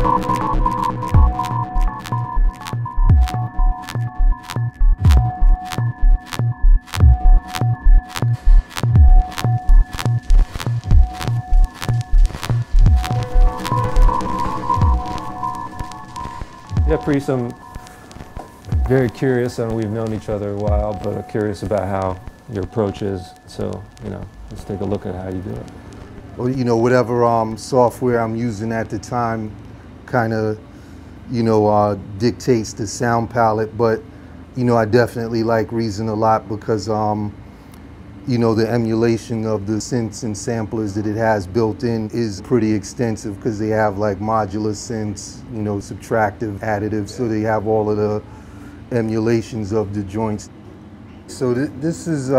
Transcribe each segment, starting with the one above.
Yeah, HPrizm, very curious, and we've known each other a while, but curious about how your approach is. So, let's take a look at how you do it. Well, whatever software I'm using at the time kind of, dictates the sound palette, but, I definitely like Reason a lot because, the emulation of the synths and samplers that it has built in is pretty extensive because they have like modular synths, subtractive, additive, so they have all of the emulations of the joints. So this is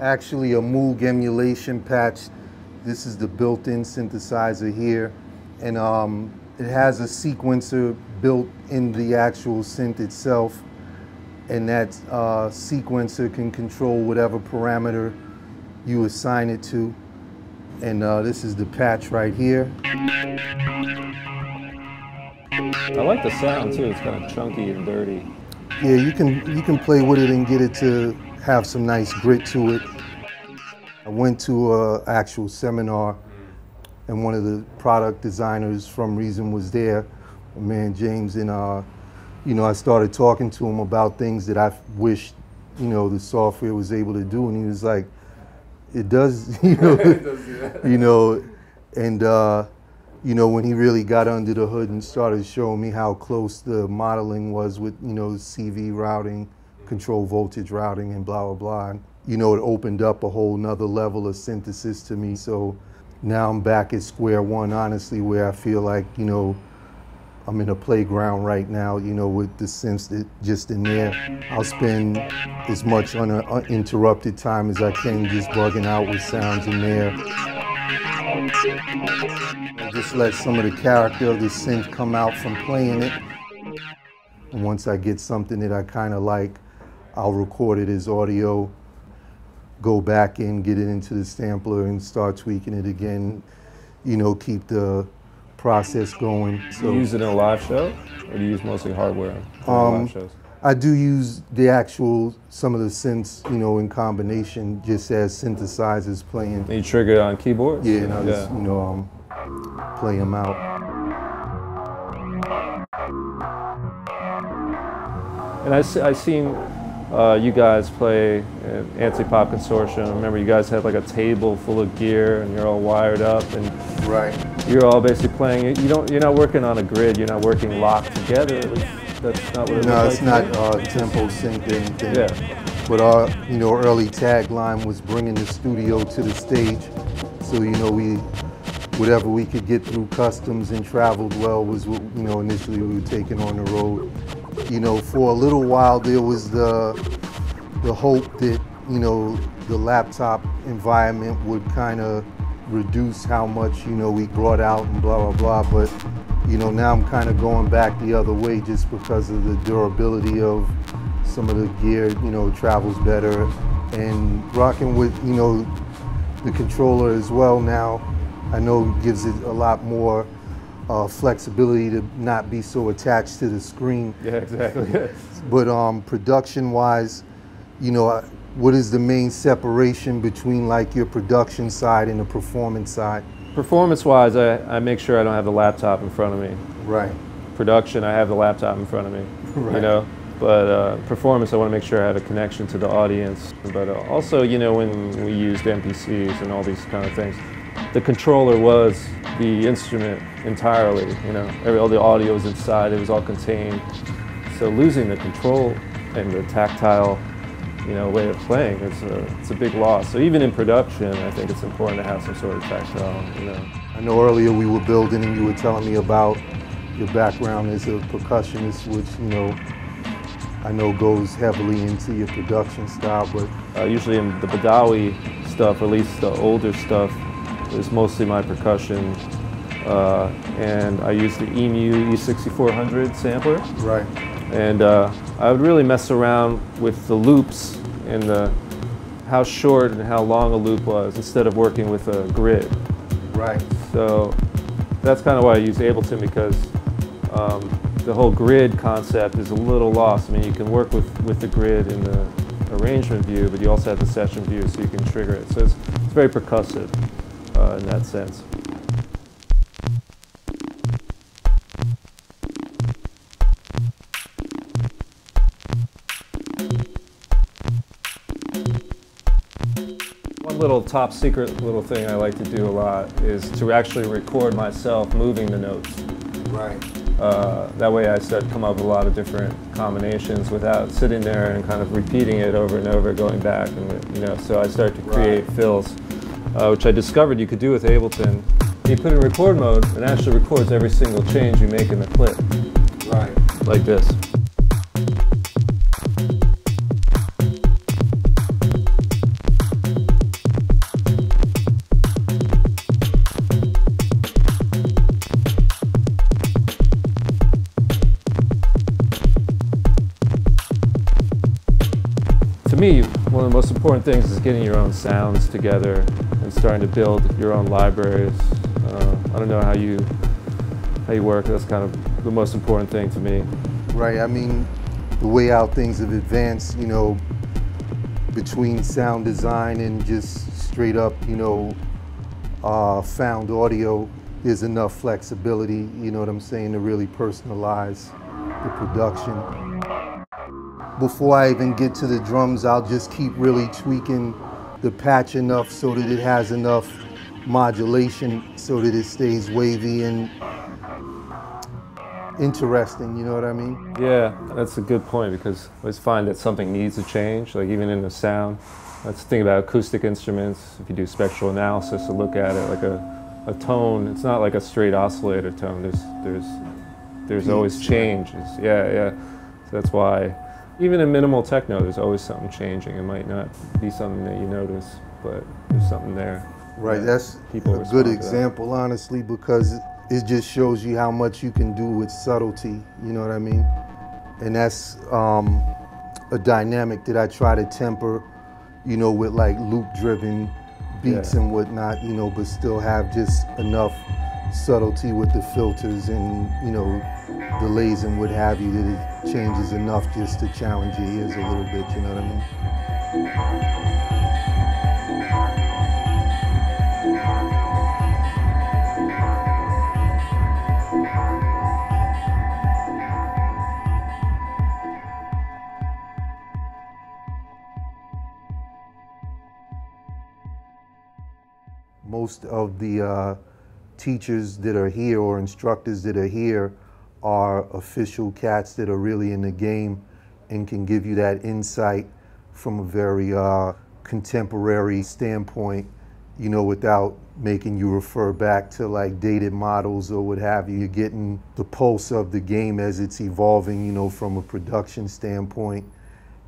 actually a Moog emulation patch. This is the built-in synthesizer here, and it has a sequencer built in the actual synth itself, and that sequencer can control whatever parameter you assign it to. And this is the patch right here. I like the sound too. It's kind of chunky and dirty. Yeah, you can play with it and get it to have some nice grit to it. I went to an actual seminar, and one of the product designers from Reason was there, my man James, and I started talking to him about things that I wished, the software was able to do, and he was like, it does, it does, yeah. And when he really got under the hood and started showing me how close the modeling was with, CV routing, control voltage routing, and blah, blah, blah. And, it opened up a whole nother level of synthesis to me. So now I'm back at square one, honestly, where I feel like, I'm in a playground right now, with the synths that just in there. I'll spend as much uninterrupted time as I can just bugging out with sounds in there. I just let some of the character of the synth come out from playing it. And once I get something that I kind of like, I'll record it as audio, go back in, get it into the sampler, and start tweaking it again, keep the process going. So, do you use it in a live show, or do you use mostly hardware for live shows? I do use some of the synths, in combination, just as synthesizers playing. And you trigger it on keyboards? Yeah, and I just, play them out. And I've seen you guys play at Antipop Consortium. I remember you guys had like a table full of gear, and you're all wired up, and right. You're all basically playing. You're not working on a grid. You're not working locked together. That's not what it No, looks it's like. not tempo synced or anything. Yeah. But our, early tagline was bringing the studio to the stage. So, whatever we could get through customs and traveled well was what, initially we were taking on the road. For a little while there was the hope that, the laptop environment would kind of reduce how much, we brought out and blah, blah, blah. But, now I'm kind of going back the other way just because of the durability of some of the gear, travels better. And rocking with, the controller as well now, I know gives it a lot more flexibility to not be so attached to the screen. Yeah, exactly. But production-wise, what is the main separation between like your production side and the performance side? Performance-wise, I make sure I don't have the laptop in front of me. Right. Production, I have the laptop in front of me. Right. But performance, I want to make sure I have a connection to the audience. But also, when we used MPCs and all these kind of things, the controller was the instrument entirely. All the audio was inside, it was all contained. So losing the control and the tactile, way of playing, it's a big loss. So even in production, I think it's important to have some sort of tactile, I know earlier we were building and you were telling me about your background as a percussionist, which, I know goes heavily into your production style, but... usually in the Badawi stuff, at least the older stuff, is mostly my percussion. And I use the EMU E6400 sampler. Right. And I would really mess around with the loops and how short and how long a loop was instead of working with a grid. Right. So that's kind of why I use Ableton, because the whole grid concept is a little lost. I mean, you can work with the grid in the arrangement view, but you also have the session view, so you can trigger it. So it's very percussive in that sense. One little top secret little thing I like to do a lot is to actually record myself moving the notes. Right. That way I start to come up with a lot of different combinations without sitting there and kind of repeating it over and over, going back, and so I start to create fills, which I discovered you could do with Ableton. You put it in record mode, it actually records every single change you make in the clip. Right. Like this. To me, one of the most important things is getting your own sounds together and starting to build your own libraries. I don't know how you work. That's kind of the most important thing to me. Right. I mean, the way how things have advanced, between sound design and just straight up, found audio, there's enough flexibility, you know what I'm saying, to really personalize the production. Before I even get to the drums, I'll just keep really tweaking the patch enough so that it has enough modulation so that it stays wavy and interesting, you know what I mean? Yeah, that's a good point, because I always find that something needs to change, like even in the sound. That's the thing about acoustic instruments. If you do spectral analysis to look at it, like a tone, it's not like a straight oscillator tone. There's always changes. Yeah. So that's why even in minimal techno, there's always something changing. It might not be something that you notice, but there's something there. Right, that's a good example, honestly, because it just shows you how much you can do with subtlety, you know what I mean? And that's a dynamic that I try to temper, with like loop-driven beats and whatnot, but still have just enough subtlety with the filters and, delays and what have you, that it changes enough just to challenge your ears a little bit, you know what I mean? Most of the teachers that are here or instructors that are here are official cats that are really in the game and can give you that insight from a very contemporary standpoint, without making you refer back to like dated models or what have you. You're getting the pulse of the game as it's evolving, from a production standpoint.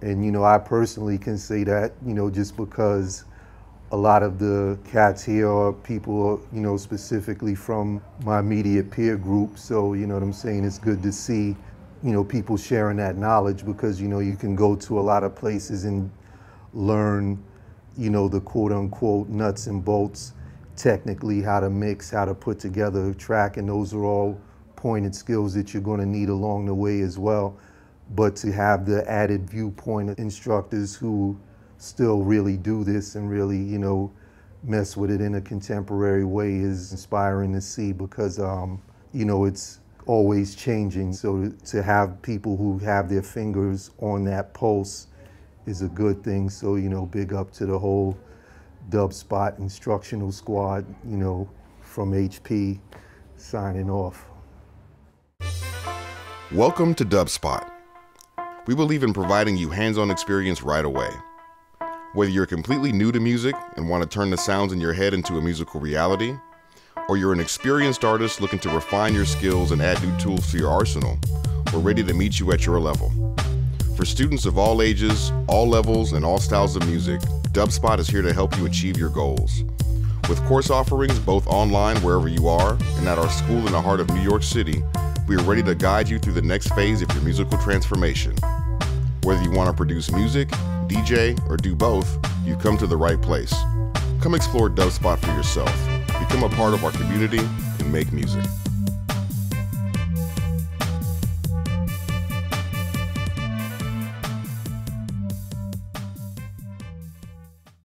And, I personally can say that, just because a lot of the cats here are people, specifically from my immediate peer group. So, you know what I'm saying? It's good to see, people sharing that knowledge, because, you can go to a lot of places and learn, the quote unquote nuts and bolts, technically how to mix, how to put together a track. And those are all pointed skills that you're going to need along the way as well. But to have the added viewpoint of instructors who still really do this and really, mess with it in a contemporary way is inspiring to see, because, it's always changing. So to have people who have their fingers on that pulse is a good thing. So, big up to the whole Dubspot instructional squad, from HP, signing off. Welcome to Dubspot. We believe in providing you hands-on experience right away. Whether you're completely new to music and want to turn the sounds in your head into a musical reality, or you're an experienced artist looking to refine your skills and add new tools to your arsenal, we're ready to meet you at your level. For students of all ages, all levels, and all styles of music, Dubspot is here to help you achieve your goals. With course offerings both online wherever you are and at our school in the heart of New York City, we are ready to guide you through the next phase of your musical transformation. Whether you want to produce music, DJ, or do both, you've come to the right place. Come explore Dubspot for yourself. Become a part of our community and make music.